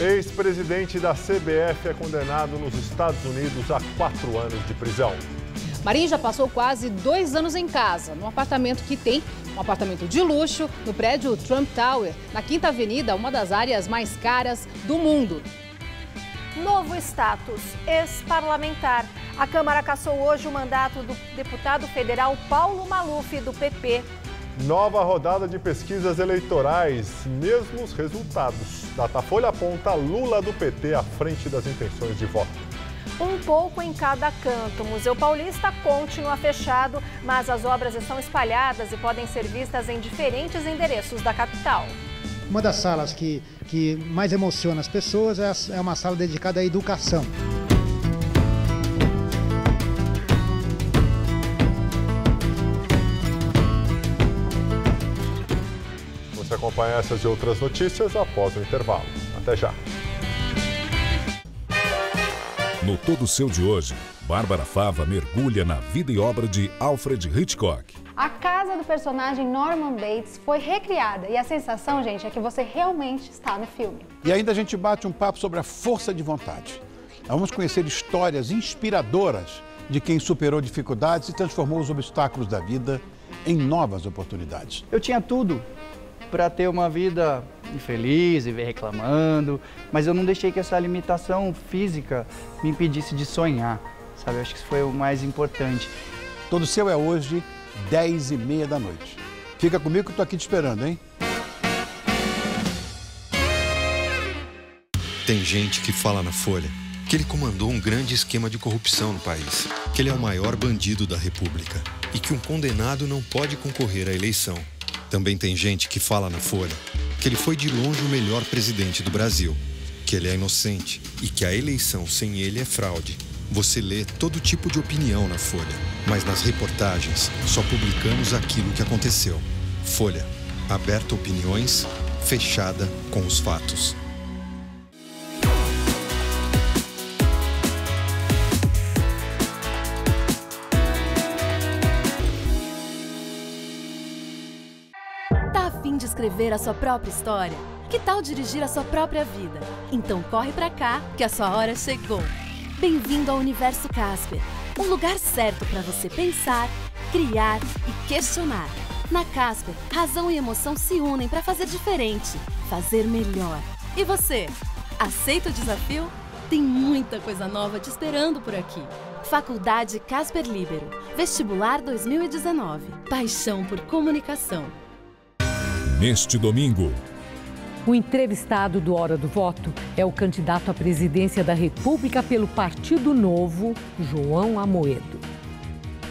Ex-presidente da CBF é condenado nos Estados Unidos a 4 anos de prisão. Marinho já passou quase 2 anos em casa, num apartamento que tem um apartamento de luxo no prédio Trump Tower, na Quinta Avenida, uma das áreas mais caras do mundo. Novo status, ex-parlamentar. A Câmara cassou hoje o mandato do deputado federal Paulo Maluf, do PP. Nova rodada de pesquisas eleitorais, mesmos resultados. Datafolha aponta Lula do PT à frente das intenções de voto. Um pouco em cada canto. O Museu Paulista continua fechado, mas as obras estão espalhadas e podem ser vistas em diferentes endereços da capital. Uma das salas que mais emociona as pessoas é uma sala dedicada à educação. Você acompanha essas e outras notícias após o intervalo. Até já. No Todo Seu de hoje, Bárbara Fava mergulha na vida e obra de Alfred Hitchcock. A casa do personagem Norman Bates foi recriada e a sensação, gente, é que você realmente está no filme. E ainda a gente bate um papo sobre a força de vontade. Vamos conhecer histórias inspiradoras de quem superou dificuldades e transformou os obstáculos da vida em novas oportunidades. Eu tinha tudo para ter uma vida infeliz, viver reclamando, mas eu não deixei que essa limitação física me impedisse de sonhar, sabe? Eu acho que isso foi o mais importante. Todo Seu é hoje, 10h30 da noite. Fica comigo que eu tô aqui te esperando, hein? Tem gente que fala na Folha que ele comandou um grande esquema de corrupção no país, que ele é o maior bandido da República e que um condenado não pode concorrer à eleição. Também tem gente que fala na Folha que ele foi de longe o melhor presidente do Brasil, que ele é inocente e que a eleição sem ele é fraude. Você lê todo tipo de opinião na Folha, mas nas reportagens só publicamos aquilo que aconteceu. Folha, aberta opiniões, fechada com os fatos. De escrever a sua própria história? Que tal dirigir a sua própria vida? Então corre pra cá que a sua hora chegou. Bem-vindo ao Universo Casper, um lugar certo para você pensar, criar e questionar. Na Casper, razão e emoção se unem para fazer diferente, fazer melhor. E você, aceita o desafio? Tem muita coisa nova te esperando por aqui. Faculdade Casper Líbero, Vestibular 2019. Paixão por comunicação. Neste domingo, o entrevistado do Hora do Voto é o candidato à presidência da República pelo Partido Novo, João Amoedo.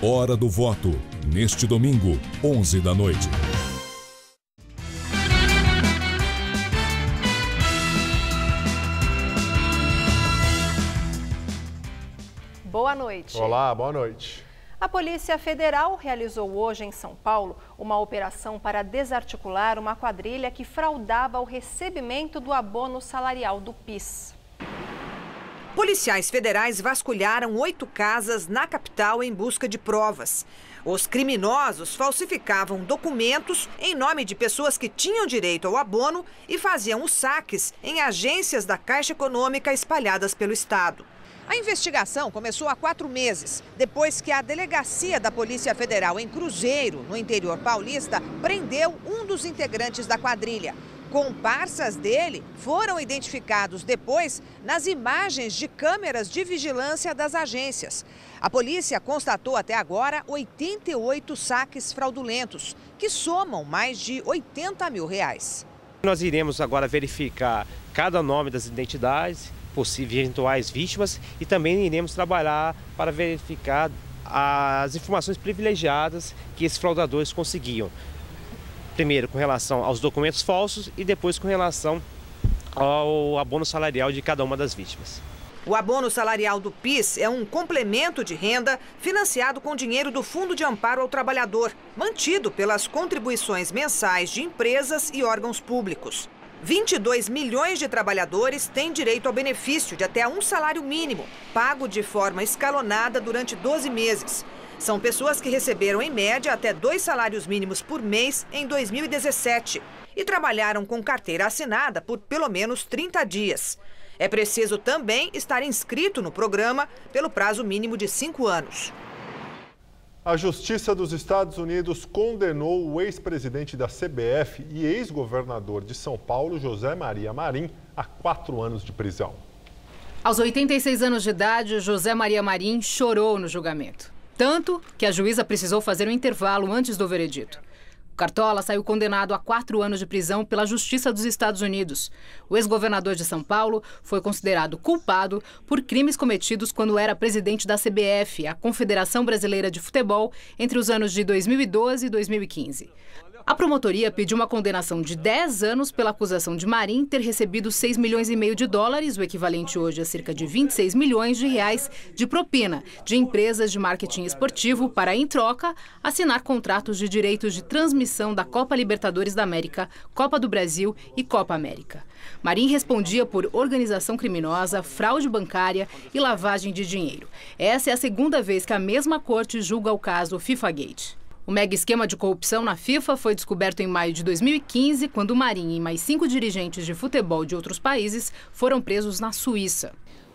Hora do Voto, neste domingo, 11 da noite. Boa noite. Olá, boa noite. A Polícia Federal realizou hoje em São Paulo uma operação para desarticular uma quadrilha que fraudava o recebimento do abono salarial do PIS. Policiais federais vasculharam 8 casas na capital em busca de provas. Os criminosos falsificavam documentos em nome de pessoas que tinham direito ao abono e faziam os saques em agências da Caixa Econômica espalhadas pelo estado. A investigação começou há 4 meses, depois que a delegacia da Polícia Federal em Cruzeiro, no interior paulista, prendeu um dos integrantes da quadrilha. Comparsas dele foram identificados depois nas imagens de câmeras de vigilância das agências. A polícia constatou até agora 88 saques fraudulentos, que somam mais de R$80 mil. Nós iremos agora verificar cada nome das identidades, possíveis eventuais vítimas, e também iremos trabalhar para verificar as informações privilegiadas que esses fraudadores conseguiam. Primeiro com relação aos documentos falsos e depois com relação ao abono salarial de cada uma das vítimas. O abono salarial do PIS é um complemento de renda financiado com dinheiro do Fundo de Amparo ao Trabalhador, mantido pelas contribuições mensais de empresas e órgãos públicos. 22 milhões de trabalhadores têm direito ao benefício de até um salário mínimo, pago de forma escalonada durante 12 meses. São pessoas que receberam, em média, até 2 salários mínimos por mês em 2017 e trabalharam com carteira assinada por pelo menos 30 dias. É preciso também estar inscrito no programa pelo prazo mínimo de 5 anos. A Justiça dos Estados Unidos condenou o ex-presidente da CBF e ex-governador de São Paulo, José Maria Marim, a 4 anos de prisão. Aos 86 anos de idade, José Maria Marim chorou no julgamento. Tanto que a juíza precisou fazer um intervalo antes do veredito. O Cartola saiu condenado a 4 anos de prisão pela Justiça dos Estados Unidos. O ex-governador de São Paulo foi considerado culpado por crimes cometidos quando era presidente da CBF, a Confederação Brasileira de Futebol, entre os anos de 2012 e 2015. A promotoria pediu uma condenação de 10 anos pela acusação de Marim ter recebido 6,5 milhões de dólares, o equivalente hoje a cerca de 26 milhões de reais, de propina de empresas de marketing esportivo para, em troca, assinar contratos de direitos de transmissão da Copa Libertadores da América, Copa do Brasil e Copa América. Marim respondia por organização criminosa, fraude bancária e lavagem de dinheiro. Essa é a segunda vez que a mesma corte julga o caso FIFA-Gate. O mega esquema de corrupção na FIFA foi descoberto em maio de 2015, quando Marim e mais 5 dirigentes de futebol de outros países foram presos na Suíça.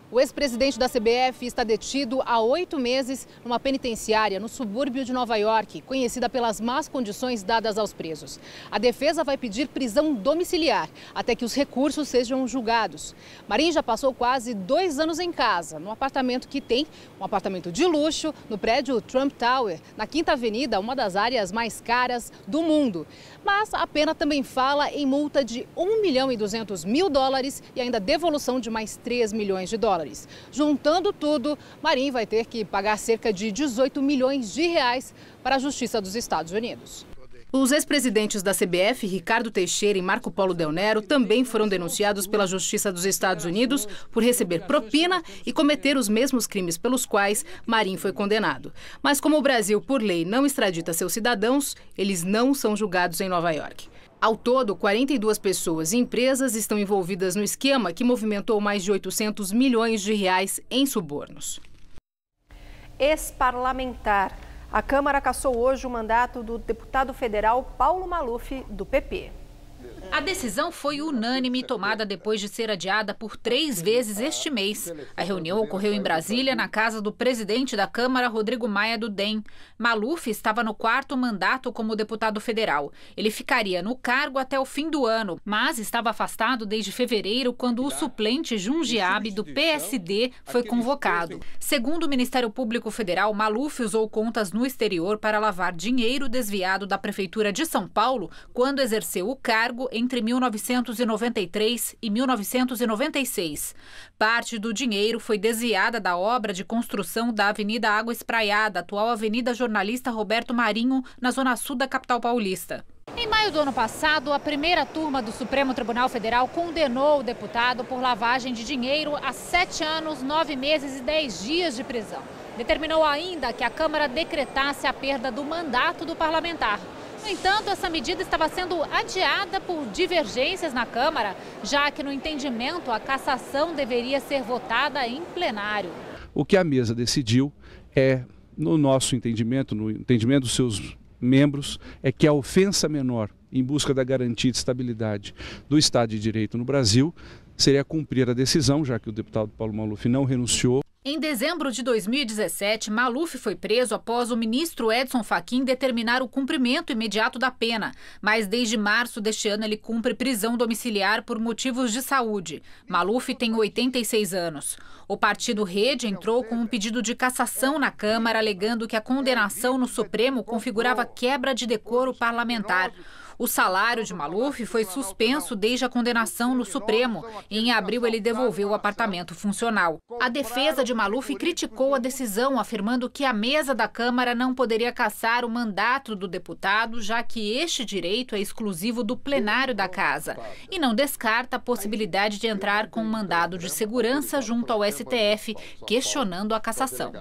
O ex-presidente da CBF está detido há 8 meses numa penitenciária no subúrbio de Nova York, conhecida pelas más condições dadas aos presos. A defesa vai pedir prisão domiciliar até que os recursos sejam julgados. Marim já passou quase 2 anos em casa, no apartamento que tem, um apartamento de luxo, no prédio Trump Tower, na Quinta Avenida, uma das áreas mais caras do mundo. Mas a pena também fala em multa de $1,2 milhão e ainda devolução de mais 3 milhões de dólares. Juntando tudo, Marim vai ter que pagar cerca de 18 milhões de reais para a Justiça dos Estados Unidos. Os ex-presidentes da CBF, Ricardo Teixeira e Marco Polo Del Nero, também foram denunciados pela Justiça dos Estados Unidos por receber propina e cometer os mesmos crimes pelos quais Marim foi condenado. Mas como o Brasil, por lei, não extradita seus cidadãos, eles não são julgados em Nova York. Ao todo, 42 pessoas e empresas estão envolvidas no esquema que movimentou mais de 800 milhões de reais em subornos. Ex-parlamentar. A Câmara cassou hoje o mandato do deputado federal Paulo Maluf, do PP. A decisão foi unânime, tomada depois de ser adiada por 3 vezes este mês. A reunião ocorreu em Brasília, na casa do presidente da Câmara, Rodrigo Maia, do DEM. Maluf estava no 4º mandato como deputado federal. Ele ficaria no cargo até o fim do ano, mas estava afastado desde fevereiro, quando o suplente Jundiabe, do PSD, foi convocado. Segundo o Ministério Público Federal, Maluf usou contas no exterior para lavar dinheiro desviado da Prefeitura de São Paulo quando exerceu o cargo entre 1993 e 1996. Parte do dinheiro foi desviada da obra de construção da Avenida Água Espraiada, atual Avenida Jornalista Roberto Marinho, na zona sul da capital paulista. Em maio do ano passado, a primeira turma do Supremo Tribunal Federal condenou o deputado por lavagem de dinheiro a 7 anos, 9 meses e 10 dias de prisão. Determinou ainda que a Câmara decretasse a perda do mandato do parlamentar. No entanto, essa medida estava sendo adiada por divergências na Câmara, já que, no entendimento, a cassação deveria ser votada em plenário. O que a mesa decidiu é, no nosso entendimento, no entendimento dos seus membros, é que a ofensa menor, em busca da garantia de estabilidade do Estado de Direito no Brasil, seria cumprir a decisão, já que o deputado Paulo Maluf não renunciou. Em dezembro de 2017, Maluf foi preso após o ministro Edson Fachin determinar o cumprimento imediato da pena. Mas desde março deste ano ele cumpre prisão domiciliar por motivos de saúde. Maluf tem 86 anos. O partido Rede entrou com um pedido de cassação na Câmara, alegando que a condenação no Supremo configurava quebra de decoro parlamentar. O salário de Maluf foi suspenso desde a condenação no Supremo. Em abril, ele devolveu o apartamento funcional. A defesa de Maluf criticou a decisão, afirmando que a mesa da Câmara não poderia cassar o mandato do deputado, já que este direito é exclusivo do plenário da Casa. E não descarta a possibilidade de entrar com um mandado de segurança junto ao STF, questionando a cassação.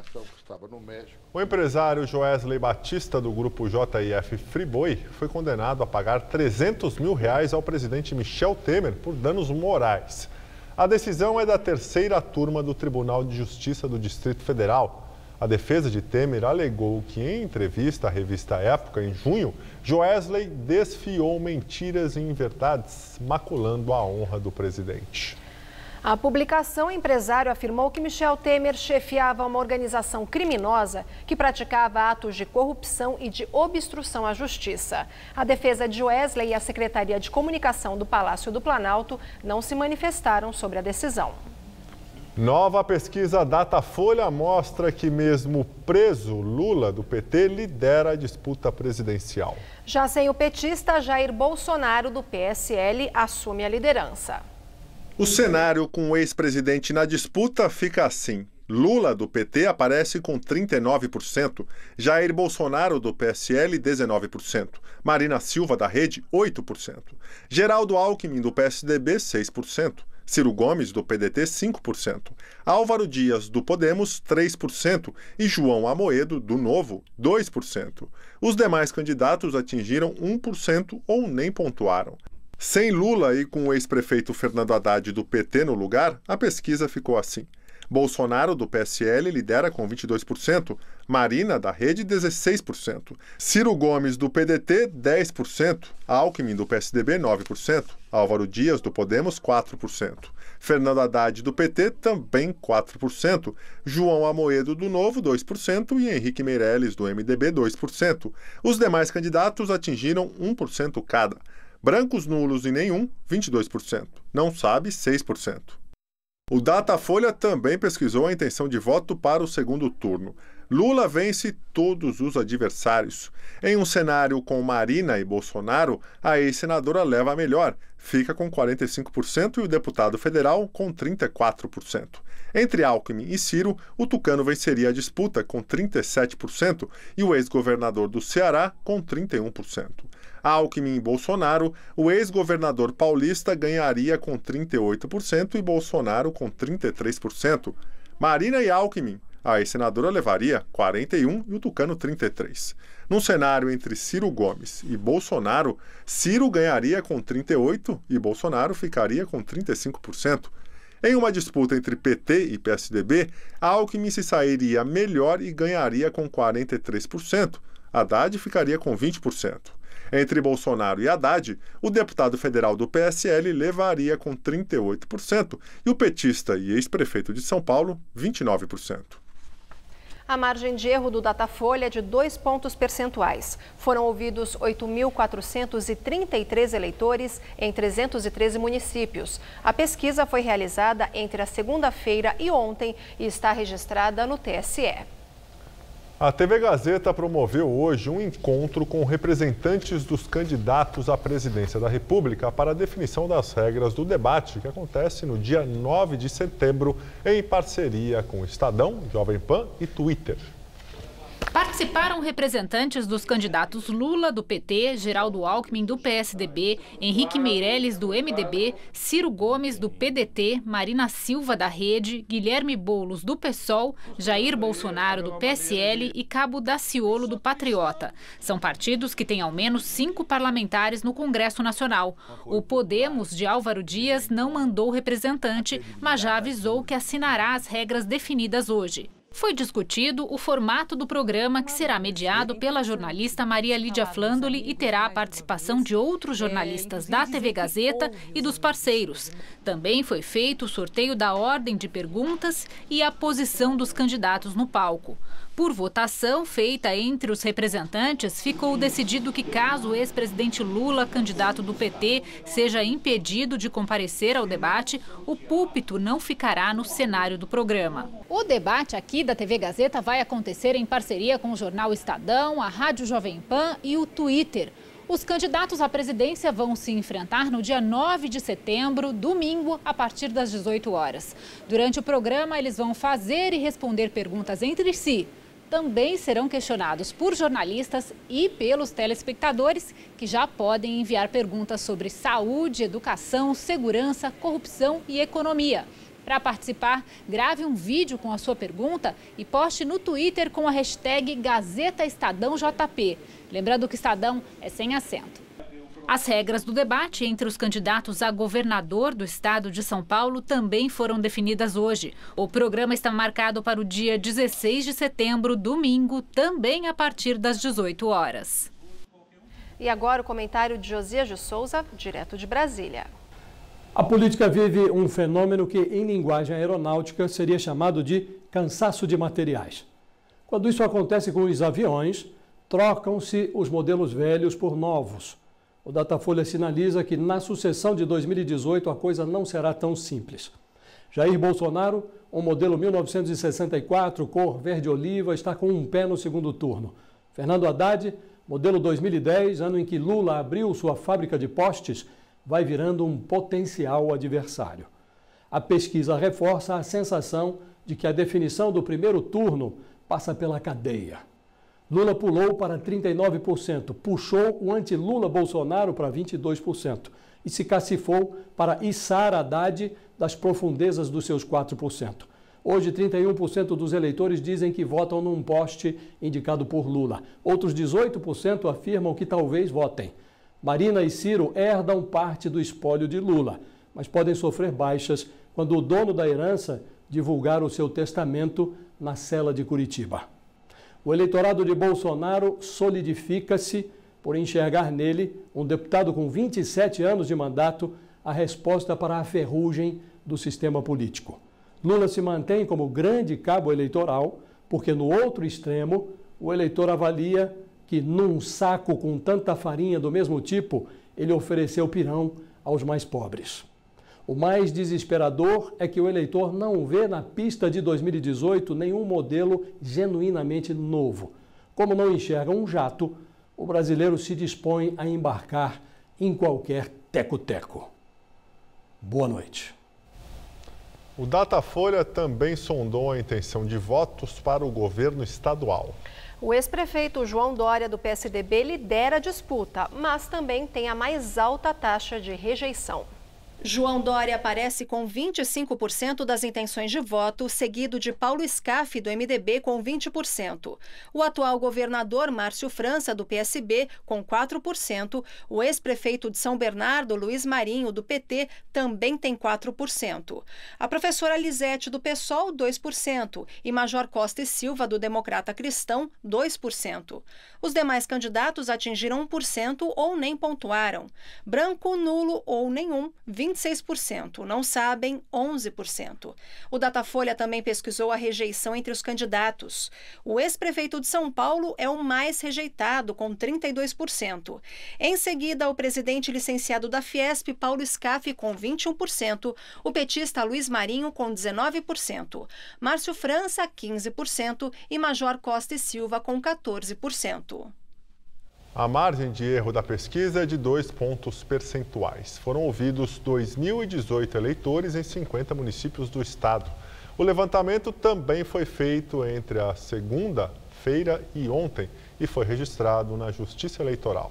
O empresário Joesley Batista, do grupo JIF Friboi, foi condenado a pagar R$300 mil ao presidente Michel Temer por danos morais. A decisão é da 3ª turma do Tribunal de Justiça do Distrito Federal. A defesa de Temer alegou que, em entrevista à revista Época, em junho, Joesley desfiou mentiras e inverdades, maculando a honra do presidente. A publicação Empresário afirmou que Michel Temer chefiava uma organização criminosa que praticava atos de corrupção e de obstrução à justiça. A defesa de Joesley e a Secretaria de Comunicação do Palácio do Planalto não se manifestaram sobre a decisão. Nova pesquisa Datafolha mostra que mesmo preso, Lula, do PT, lidera a disputa presidencial. Já sem o petista, Jair Bolsonaro, do PSL, assume a liderança. O cenário com o ex-presidente na disputa fica assim. Lula, do PT, aparece com 39%, Jair Bolsonaro, do PSL, 19%, Marina Silva, da Rede, 8%, Geraldo Alckmin, do PSDB, 6%, Ciro Gomes, do PDT, 5%, Álvaro Dias, do Podemos, 3% e João Amoedo, do Novo, 2%. Os demais candidatos atingiram 1% ou nem pontuaram. Sem Lula e com o ex-prefeito Fernando Haddad, do PT, no lugar, a pesquisa ficou assim. Bolsonaro, do PSL, lidera com 22%, Marina, da Rede, 16%, Ciro Gomes, do PDT, 10%, Alckmin, do PSDB, 9%, Álvaro Dias, do Podemos, 4%, Fernando Haddad, do PT, também 4%, João Amoedo, do Novo, 2% e Henrique Meirelles, do MDB, 2%. Os demais candidatos atingiram 1% cada. Brancos, nulos e nenhum, 22%. Não sabe, 6%. O Datafolha também pesquisou a intenção de voto para o segundo turno. Lula vence todos os adversários. Em um cenário com Marina e Bolsonaro, a ex-senadora leva a melhor, fica com 45% e o deputado federal com 34%. Entre Alckmin e Ciro, o tucano venceria a disputa com 37% e o ex-governador do Ceará com 31%. Alckmin e Bolsonaro, o ex-governador paulista ganharia com 38% e Bolsonaro com 33%. Marina e Alckmin, a ex-senadora levaria 41% e o tucano 33%. Num cenário entre Ciro Gomes e Bolsonaro, Ciro ganharia com 38% e Bolsonaro ficaria com 35%. Em uma disputa entre PT e PSDB, Alckmin se sairia melhor e ganharia com 43%. Haddad ficaria com 20%. Entre Bolsonaro e Haddad, o deputado federal do PSL levaria com 38% e o petista e ex-prefeito de São Paulo, 29%. A margem de erro do Datafolha é de 2 pontos percentuais. Foram ouvidos 8.433 eleitores em 313 municípios. A pesquisa foi realizada entre a segunda-feira e ontem e está registrada no TSE. A TV Gazeta promoveu hoje um encontro com representantes dos candidatos à presidência da República para a definição das regras do debate que acontece no dia 9 de setembro em parceria com o Estadão, Jovem Pan e Twitter. Participaram representantes dos candidatos Lula, do PT, Geraldo Alckmin, do PSDB, Henrique Meirelles, do MDB, Ciro Gomes, do PDT, Marina Silva, da Rede, Guilherme Boulos, do PSOL, Jair Bolsonaro, do PSL e Cabo Daciolo, do Patriota. São partidos que têm ao menos 5 parlamentares no Congresso Nacional. O Podemos, de Álvaro Dias, não mandou representante, mas já avisou que assinará as regras definidas hoje. Foi discutido o formato do programa, que será mediado pela jornalista Maria Lídia Flandoli e terá a participação de outros jornalistas da TV Gazeta e dos parceiros. Também foi feito o sorteio da ordem de perguntas e a posição dos candidatos no palco. Por votação feita entre os representantes, ficou decidido que caso o ex-presidente Lula, candidato do PT, seja impedido de comparecer ao debate, o púlpito não ficará no cenário do programa. O debate aqui da TV Gazeta vai acontecer em parceria com o jornal Estadão, a Rádio Jovem Pan e o Twitter. Os candidatos à presidência vão se enfrentar no dia 9 de setembro, domingo, a partir das 18 horas. Durante o programa, eles vão fazer e responder perguntas entre si. Também serão questionados por jornalistas e pelos telespectadores, que já podem enviar perguntas sobre saúde, educação, segurança, corrupção e economia. Para participar, grave um vídeo com a sua pergunta e poste no Twitter com a hashtag GazetaEstadãoJP. Lembrando que Estadão é sem acento. As regras do debate entre os candidatos a governador do estado de São Paulo também foram definidas hoje. O programa está marcado para o dia 16 de setembro, domingo, também a partir das 18 horas. E agora o comentário de Josias de Souza, direto de Brasília. A política vive um fenômeno que, em linguagem aeronáutica, seria chamado de cansaço de materiais. Quando isso acontece com os aviões, trocam-se os modelos velhos por novos. O Datafolha sinaliza que na sucessão de 2018 a coisa não será tão simples. Jair Bolsonaro, um modelo 1964, cor verde-oliva, está com um pé no segundo turno. Fernando Haddad, modelo 2010, ano em que Lula abriu sua fábrica de postes, vai virando um potencial adversário. A pesquisa reforça a sensação de que a definição do primeiro turno passa pela cadeia. Lula pulou para 39%, puxou o anti-Lula Bolsonaro para 22% e se cacifou para içar Haddad das profundezas dos seus 4%. Hoje, 31% dos eleitores dizem que votam num poste indicado por Lula. Outros 18% afirmam que talvez votem. Marina e Ciro herdam parte do espólio de Lula, mas podem sofrer baixas quando o dono da herança divulgar o seu testamento na cela de Curitiba. O eleitorado de Bolsonaro solidifica-se por enxergar nele, um deputado com 27 anos de mandato, a resposta para a ferrugem do sistema político. Lula se mantém como grande cabo eleitoral, porque no outro extremo, o eleitor avalia que num saco com tanta farinha do mesmo tipo, ele ofereceu pirão aos mais pobres. O mais desesperador é que o eleitor não vê na pista de 2018 nenhum modelo genuinamente novo. Como não enxerga um jato, o brasileiro se dispõe a embarcar em qualquer teco-teco. Boa noite. O Datafolha também sondou a intenção de votos para o governo estadual. O ex-prefeito João Dória, do PSDB, lidera a disputa, mas também tem a mais alta taxa de rejeição. João Dória aparece com 25% das intenções de voto, seguido de Paulo Scaff, do MDB, com 20%. O atual governador Márcio França, do PSB, com 4%. O ex-prefeito de São Bernardo, Luiz Marinho, do PT, também tem 4%. A professora Lisete, do PSOL, 2%. E Major Costa e Silva, do Democrata Cristão, 2%. Os demais candidatos atingiram 1% ou nem pontuaram. Branco, nulo ou nenhum, 26%, não sabem, 11%. O Datafolha também pesquisou a rejeição entre os candidatos. O ex-prefeito de São Paulo é o mais rejeitado, com 32%. Em seguida, o presidente licenciado da Fiesp, Paulo Scaff, com 21%. O petista Luiz Marinho, com 19%. Márcio França, 15%. E Major Costa e Silva, com 14%. A margem de erro da pesquisa é de 2 pontos percentuais. Foram ouvidos 2.018 eleitores em 50 municípios do estado. O levantamento também foi feito entre a segunda-feira e ontem e foi registrado na Justiça Eleitoral.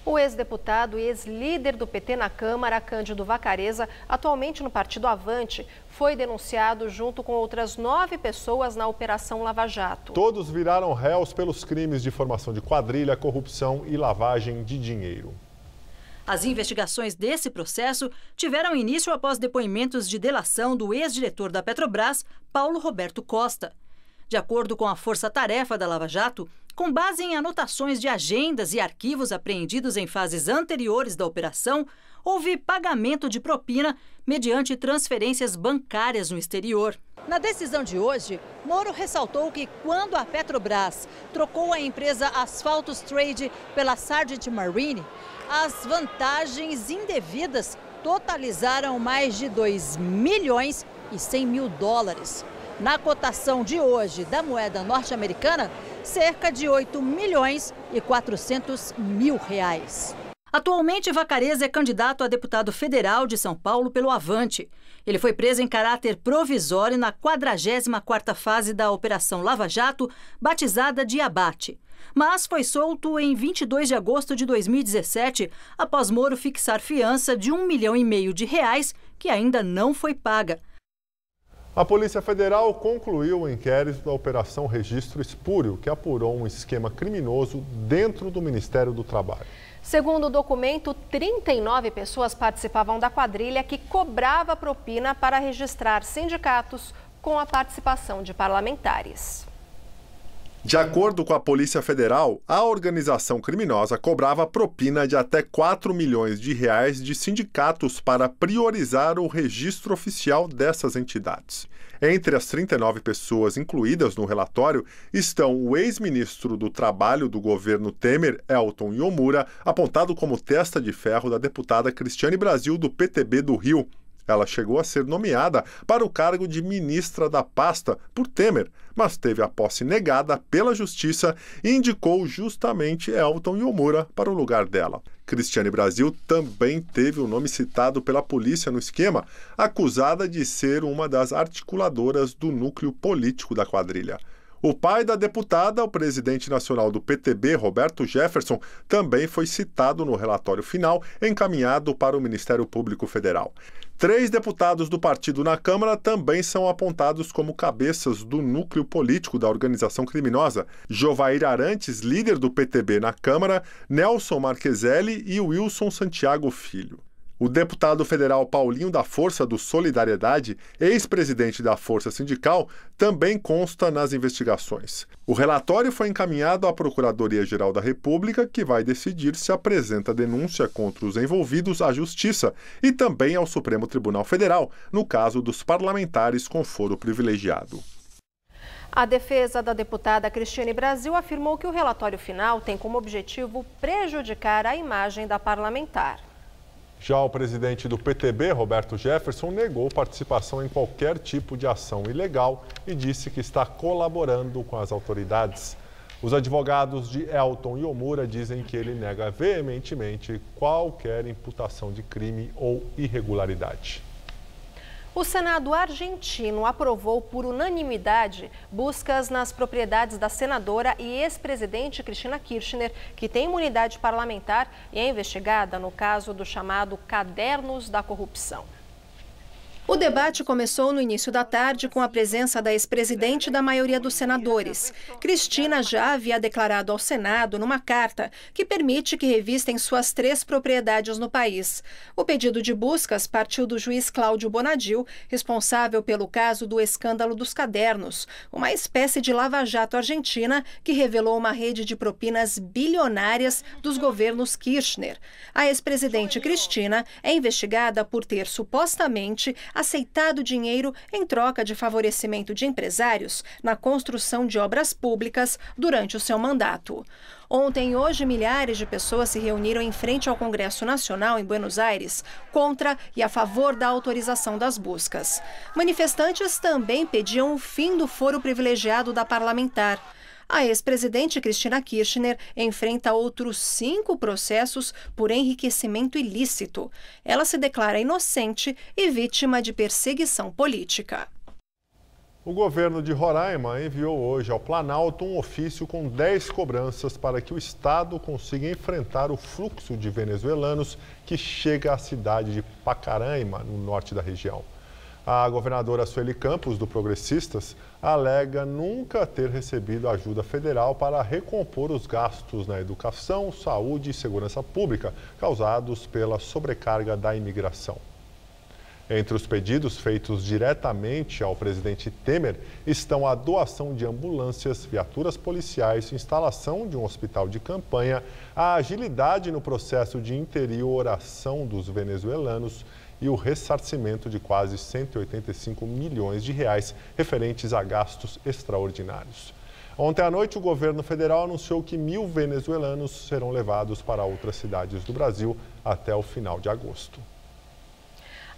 O ex-deputado e ex-líder do PT na Câmara, Cândido Vacareza, atualmente no Partido Avante, foi denunciado junto com outras 9 pessoas na Operação Lava Jato. Todos viraram réus pelos crimes de formação de quadrilha, corrupção e lavagem de dinheiro. As investigações desse processo tiveram início após depoimentos de delação do ex-diretor da Petrobras, Paulo Roberto Costa. De acordo com a Força-Tarefa da Lava Jato, com base em anotações de agendas e arquivos apreendidos em fases anteriores da operação, houve pagamento de propina mediante transferências bancárias no exterior. Na decisão de hoje, Moro ressaltou que quando a Petrobras trocou a empresa Asfaltos Trade pela Sargent Marine, as vantagens indevidas totalizaram mais de 2 milhões e 100 mil dólares. Na cotação de hoje da moeda norte-americana, cerca de 8 milhões e 400 mil reais. Atualmente, Vacareza é candidato a deputado federal de São Paulo pelo Avante. Ele foi preso em caráter provisório na 44ª fase da Operação Lava Jato, batizada de Abate. Mas foi solto em 22 de agosto de 2017, após Moro fixar fiança de R$1,5 milhão que ainda não foi paga. A Polícia Federal concluiu o inquérito da Operação Registro Espúrio, que apurou um esquema criminoso dentro do Ministério do Trabalho. Segundo o documento, 39 pessoas participavam da quadrilha que cobrava propina para registrar sindicatos com a participação de parlamentares. De acordo com a Polícia Federal, a organização criminosa cobrava propina de até 4 milhões de reais de sindicatos para priorizar o registro oficial dessas entidades. Entre as 39 pessoas incluídas no relatório estão o ex-ministro do Trabalho do governo Temer, Elton Yomura, apontado como testa de ferro da deputada Cristiane Brasil, do PTB do Rio. Ela chegou a ser nomeada para o cargo de ministra da pasta por Temer, mas teve a posse negada pela Justiça e indicou justamente Elton Yomura para o lugar dela. Cristiane Brasil também teve o nome citado pela polícia no esquema, acusada de ser uma das articuladoras do núcleo político da quadrilha. O pai da deputada, o presidente nacional do PTB, Roberto Jefferson, também foi citado no relatório final, encaminhado para o Ministério Público Federal. 3 deputados do partido na Câmara também são apontados como cabeças do núcleo político da organização criminosa. Jovair Arantes, líder do PTB na Câmara, Nelson Marqueselli e Wilson Santiago Filho. O deputado federal Paulinho da Força do Solidariedade, ex-presidente da Força Sindical, também consta nas investigações. O relatório foi encaminhado à Procuradoria-Geral da República, que vai decidir se apresenta denúncia contra os envolvidos à Justiça e também ao Supremo Tribunal Federal, no caso dos parlamentares com foro privilegiado. A defesa da deputada Cristiane Brasil afirmou que o relatório final tem como objetivo prejudicar a imagem da parlamentar. Já o presidente do PTB, Roberto Jefferson, negou participação em qualquer tipo de ação ilegal e disse que está colaborando com as autoridades. Os advogados de Elton Yomura dizem que ele nega veementemente qualquer imputação de crime ou irregularidade. O Senado argentino aprovou por unanimidade buscas nas propriedades da senadora e ex-presidente Cristina Kirchner, que tem imunidade parlamentar e é investigada no caso do chamado Cadernos da Corrupção. O debate começou no início da tarde com a presença da ex-presidente e da maioria dos senadores. Cristina já havia declarado ao Senado numa carta que permite que revistem suas 3 propriedades no país. O pedido de buscas partiu do juiz Cláudio Bonadil, responsável pelo caso do escândalo dos cadernos, uma espécie de lava-jato argentina que revelou uma rede de propinas bilionárias dos governos Kirchner. A ex-presidente Cristina é investigada por ter supostamente aceitado dinheiro em troca de favorecimento de empresários na construção de obras públicas durante o seu mandato. Ontem e hoje, milhares de pessoas se reuniram em frente ao Congresso Nacional em Buenos Aires contra e a favor da autorização das buscas. Manifestantes também pediam o fim do foro privilegiado da parlamentar. A ex-presidente Cristina Kirchner enfrenta outros 5 processos por enriquecimento ilícito. Ela se declara inocente e vítima de perseguição política. O governo de Roraima enviou hoje ao Planalto um ofício com 10 cobranças para que o Estado consiga enfrentar o fluxo de venezuelanos que chega à cidade de Pacaraima, no norte da região. A governadora Sueli Campos, do Progressistas, alega nunca ter recebido ajuda federal para recompor os gastos na educação, saúde e segurança pública causados pela sobrecarga da imigração. Entre os pedidos feitos diretamente ao presidente Temer estão a doação de ambulâncias, viaturas policiais, instalação de um hospital de campanha, a agilidade no processo de interioração dos venezuelanos e o ressarcimento de quase 185 milhões de reais referentes a gastos extraordinários. Ontem à noite, o governo federal anunciou que 1.000 venezuelanos serão levados para outras cidades do Brasil até o final de agosto.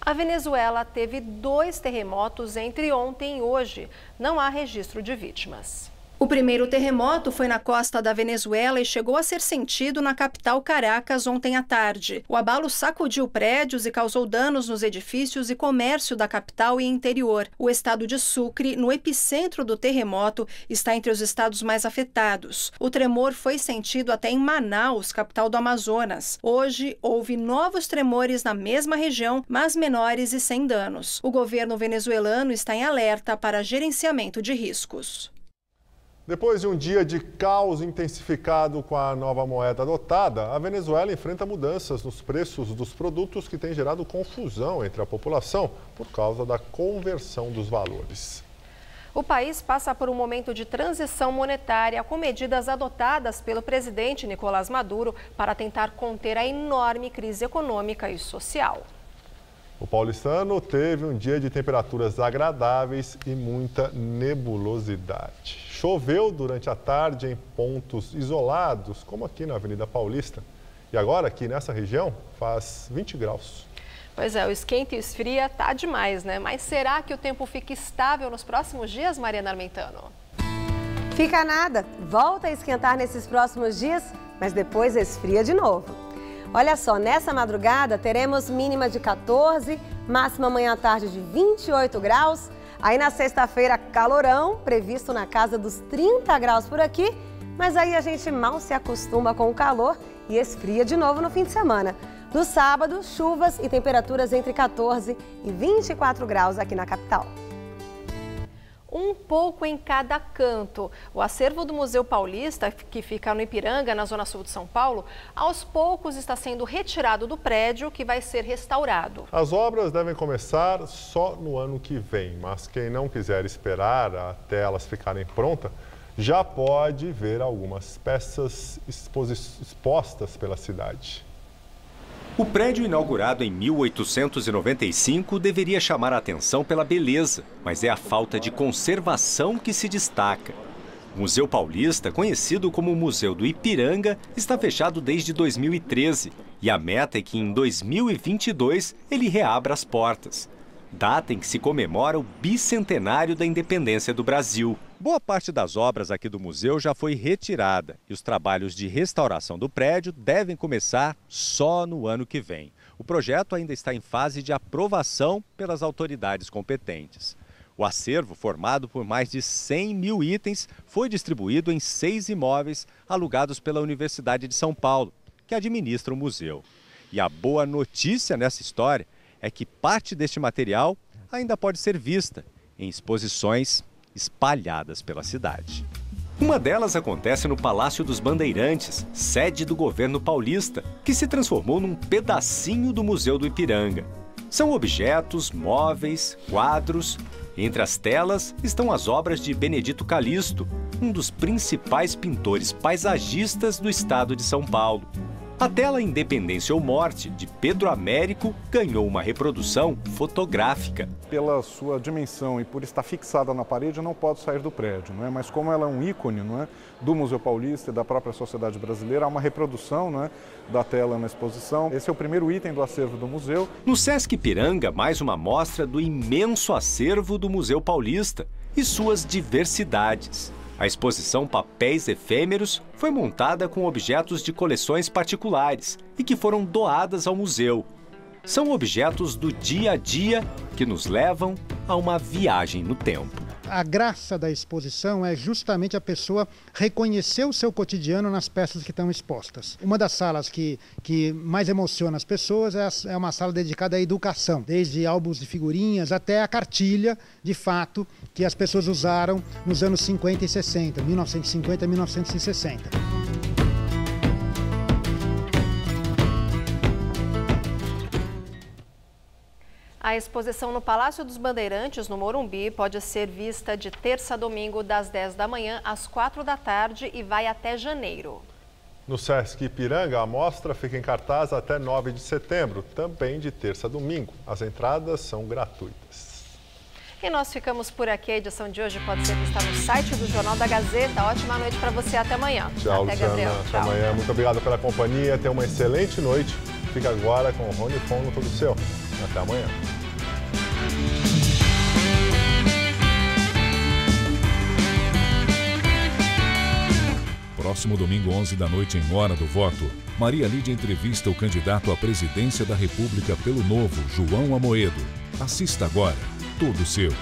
A Venezuela teve 2 terremotos entre ontem e hoje. Não há registro de vítimas. O primeiro terremoto foi na costa da Venezuela e chegou a ser sentido na capital Caracas ontem à tarde. O abalo sacudiu prédios e causou danos nos edifícios e comércio da capital e interior. O estado de Sucre, no epicentro do terremoto, está entre os estados mais afetados. O tremor foi sentido até em Manaus, capital do Amazonas. Hoje, houve novos tremores na mesma região, mas menores e sem danos. O governo venezuelano está em alerta para gerenciamento de riscos. Depois de um dia de caos intensificado com a nova moeda adotada, a Venezuela enfrenta mudanças nos preços dos produtos que têm gerado confusão entre a população por causa da conversão dos valores. O país passa por um momento de transição monetária com medidas adotadas pelo presidente Nicolás Maduro para tentar conter a enorme crise econômica e social. O paulistano teve um dia de temperaturas agradáveis e muita nebulosidade. Choveu durante a tarde em pontos isolados, como aqui na Avenida Paulista. E agora, aqui nessa região, faz 20 graus. Pois é, o esquenta e esfria tá demais, né? Mas será que o tempo fica estável nos próximos dias, Mariana Armentano? Fica nada. Volta a esquentar nesses próximos dias, mas depois esfria de novo. Olha só, nessa madrugada teremos mínima de 14, máxima amanhã à tarde de 28 graus. Aí na sexta-feira, calorão, previsto na casa dos 30 graus por aqui. Mas aí a gente mal se acostuma com o calor e esfria de novo no fim de semana. No sábado, chuvas e temperaturas entre 14 e 24 graus aqui na capital. Um pouco em cada canto. O acervo do Museu Paulista, que fica no Ipiranga, na zona sul de São Paulo, aos poucos está sendo retirado do prédio que vai ser restaurado. As obras devem começar só no ano que vem, mas quem não quiser esperar até elas ficarem prontas, já pode ver algumas peças expostas pela cidade. O prédio inaugurado em 1895 deveria chamar a atenção pela beleza, mas é a falta de conservação que se destaca. O Museu Paulista, conhecido como Museu do Ipiranga, está fechado desde 2013 e a meta é que em 2022 ele reabra as portas. Data em que se comemora o bicentenário da independência do Brasil. Boa parte das obras aqui do museu já foi retirada e os trabalhos de restauração do prédio devem começar só no ano que vem. O projeto ainda está em fase de aprovação pelas autoridades competentes. O acervo, formado por mais de 100 mil itens, foi distribuído em 6 imóveis alugados pela Universidade de São Paulo, que administra o museu. E a boa notícia nessa história é que parte deste material ainda pode ser vista em exposições espalhadas pela cidade. Uma delas acontece no Palácio dos Bandeirantes, sede do governo paulista, que se transformou num pedacinho do Museu do Ipiranga. São objetos, móveis, quadros. Entre as telas estão as obras de Benedito Calixto, um dos principais pintores paisagistas do estado de São Paulo. A tela Independência ou Morte, de Pedro Américo, ganhou uma reprodução fotográfica. Pela sua dimensão e por estar fixada na parede, não pode sair do prédio, não é? Mas como ela é um ícone, não é, do Museu Paulista e da própria sociedade brasileira, há uma reprodução, não é, da tela na exposição. Esse é o primeiro item do acervo do museu. No Sesc Ipiranga, mais uma mostra do imenso acervo do Museu Paulista e suas diversidades. A exposição Papéis Efêmeros foi montada com objetos de coleções particulares e que foram doadas ao museu. São objetos do dia a dia que nos levam a uma viagem no tempo. A graça da exposição é justamente a pessoa reconhecer o seu cotidiano nas peças que estão expostas. Uma das salas que mais emociona as pessoas é uma sala dedicada à educação, desde álbuns de figurinhas até a cartilha, de fato, que as pessoas usaram nos anos 50 e 60, 1950 e 1960. A exposição no Palácio dos Bandeirantes, no Morumbi, pode ser vista de terça a domingo, das 10 da manhã às 4 da tarde e vai até janeiro. No Sesc Ipiranga, a mostra fica em cartaz até 9 de setembro, também de terça a domingo. As entradas são gratuitas. E nós ficamos por aqui. A edição de hoje pode ser vista no site do Jornal da Gazeta. Ótima noite para você. Até amanhã. Tchau, até, Luciana. Gabriel. Até amanhã. Muito obrigado pela companhia. Tenha uma excelente noite. Fica agora com o Rony Fon no Todo Seu. Até amanhã. Próximo domingo, 11 da noite, em Hora do Voto, Maria Lídia entrevista o candidato à presidência da República pelo Novo, João Amoedo. Assista agora, Todo Seu.